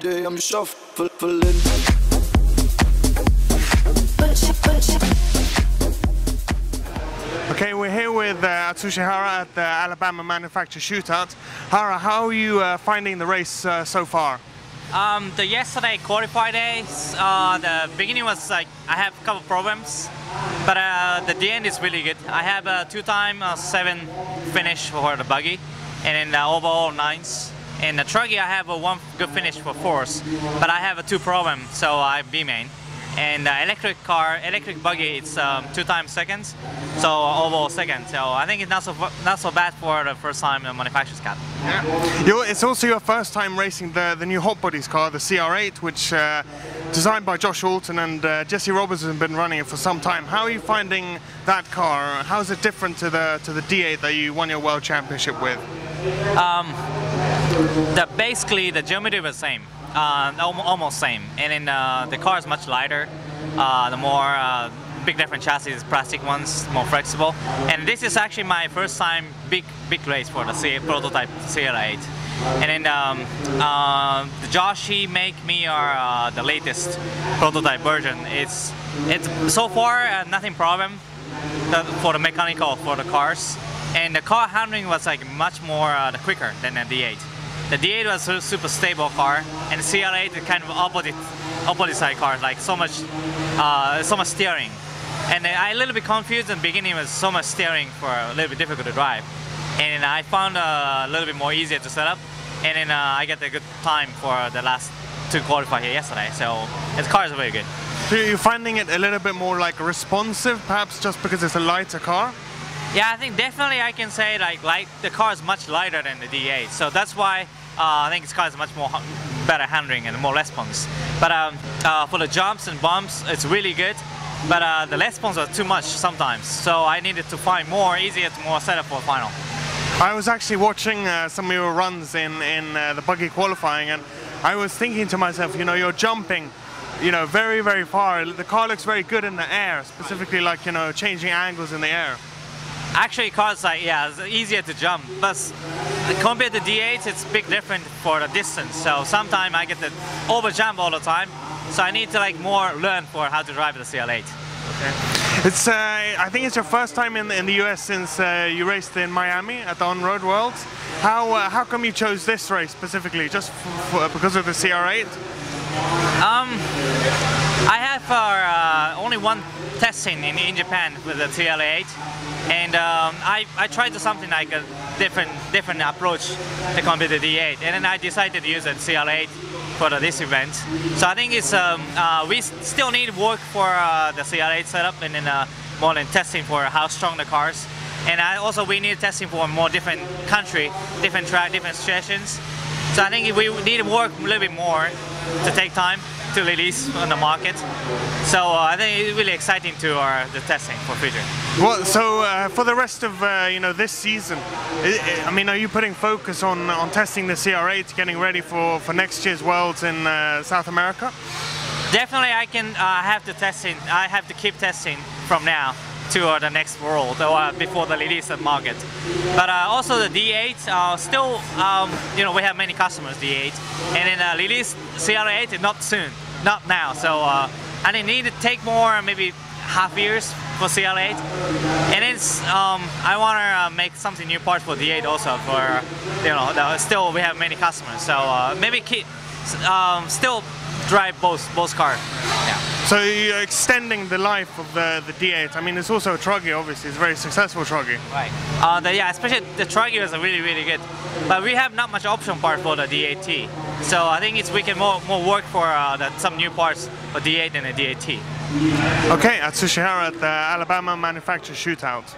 day I'm shuffling. Okay, we're here with Atsushi Hara at the Alabama Manufacturer Shootout. Hara, how are you finding the race so far? The yesterday qualify days, the beginning was like I have a couple problems, but the end is really good. I have a 2-time 7 finish for the buggy, and then overall 9s. In the truggy I have a 1 good finish for 4s, but I have a 2 problem, so I B-main. And electric buggy, it's 2-time seconds, so overall second. So I think it's not so bad for the first time in Manufacturer's Cup. Yeah. It's also your first time racing the new Hot Bodies car, the CR8, which designed by Josh Alton and Jesse Roberts has been running it for some time. How are you finding that car? How is it different to the D8 that you won your World Championship with? Basically the geometry was same. Almost same, and then the car is much lighter. The more big different chassis is plastic ones, more flexible. And this is actually my first time big race for the prototype CR8. And then the Josh he make me the latest prototype version. It's so far nothing problem for the mechanical for the cars, and the car handling was like much more quicker than the D8. The D8 was a super stable car, and the CR8 is kind of opposite side car, like so much steering. And I a little bit confused in the beginning. It was so much steering for a little bit difficult to drive. And I found a little bit more easier to set up. And then I get a good time for the last 2 qualify here yesterday. So the car is very good. So you're finding it a little bit more like responsive, perhaps just because it's a lighter car? Yeah, I think definitely I can say like the car is much lighter than the D8, so that's why I think this car is much more better handling and more response. But for the jumps and bumps, it's really good. But the response was too much sometimes, so I needed to find easier setup for final. I was actually watching some of your runs in the buggy qualifying, and I was thinking to myself, you know, you're jumping, you know, very, very far. The car looks very good in the air, specifically like, you know, changing angles in the air. Actually, cars it's easier to jump, but compared to D8, it's big different for the distance. So sometimes I get to over jump all the time, so I need to more learn for how to drive the CR8. Okay. It's I think it's your first time in the US since you raced in Miami at the On-Road Worlds. How come you chose this race specifically? Just because of the CR8? I have only one testing in Japan with the CR8, and I tried something like a different approach to compare the D8, and then I decided to use the CR8 for this event. So I think it's we still need work for the CR8 setup, and then more than testing for how strong the cars. And also we need testing for more different country, different track, different situations. So I think we need to work a little bit more to take time to release on the market. So I think it's really exciting to the testing for future. Well, so for the rest of this season, I mean, are you putting focus on testing the CR8, getting ready for next year's Worlds in South America? Definitely, I have to keep testing from now to the next World or before the release of market. But also the D8, still, we have many customers D8, and then release CR8 not soon, not now. So I need to take more, maybe half years for CR8, and it's I want to make something new part for D8 also for still we have many customers. So maybe still drive both cars. Yeah. So you're extending the life of the D8. I mean, it's also a truggy, obviously. It's a very successful truggy. Right. Especially the truggy was really, really good. But we have not much option part for the D8T. So I think we can more work for some new parts for D8 and the D8T. Okay, Atsushi Hara at the Alabama Manufacturer Shootout.